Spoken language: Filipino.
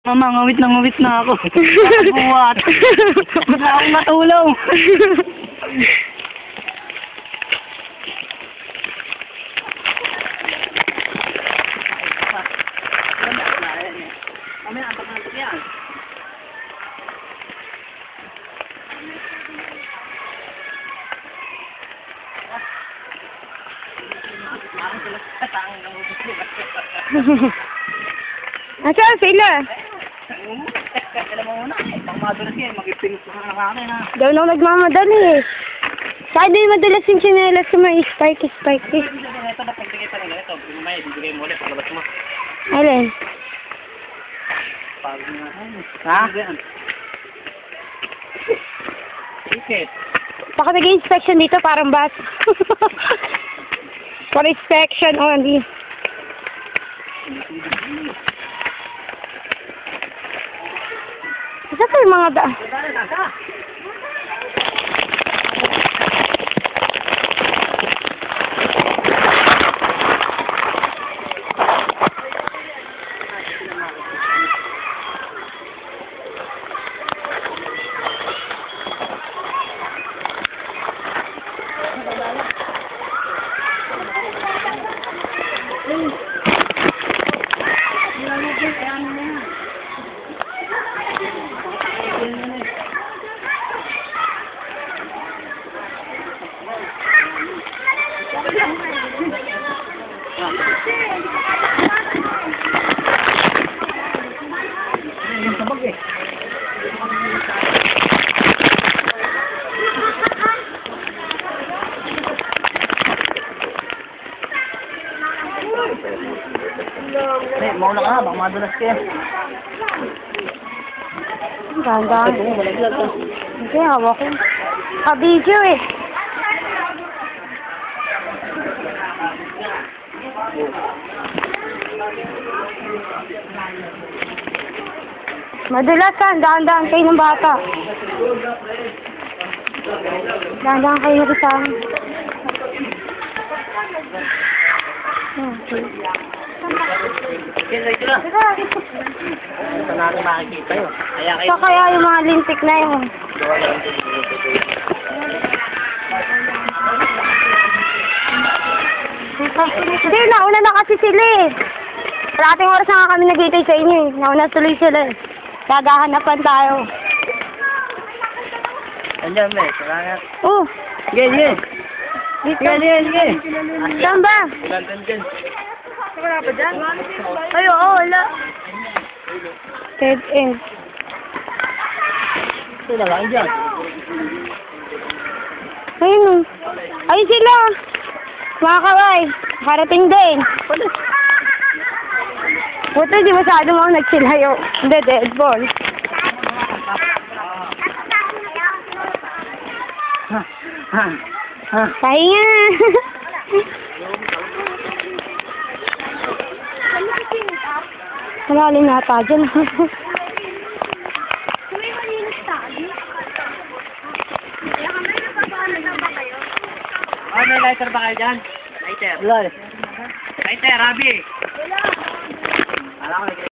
Mama, ngawit na ako. Buwat. Wala akong matulong. Asan sila? Alam mo muna, pang madulas yan, mag-ipinus ko na akin ha. Daw na nagmamadali eh. Saan din madalas yung chinelas sa may spike. Ito na pagbigay pa rin ito. Bumaya, bibigay mo ulit, palabas mo. Alin? Pagod na ha? Ticket. Baka nag-inspection dito parang bus. For inspection only. Isa pa yung mga Mauna ka, baka madulas ka yan. ganda. Hindi, hawak ko. Ka-video eh. Madulas ka, dahan-dahan kayo ng bata. Dahan-dahan kayo rin sa akin. Ito lang. Ito natin makikita yun. So kaya yung mga lintik na yun. Hindi, nauna na kasi sila eh. Kalating oras na nga kami nag-itay sa inyo eh. Nauna tuloy sila eh. Gagahanapan tayo. Andiyan ba eh? Salamat. Oh, Sige. dito. Saan ba? Ilan dyan? Wala pa dyan? Ay, oo, wala. Dead end. Sila lang dyan. Ayun o. Ayun sila. Mga kaway. Karating din. Buto, di masyado mo nagsilayo. Hindi, dead ball. Pahinga. Malalim nata dyan. May lighter ba kayo dyan? Lighter. Lighter, Rabi. Wala ko,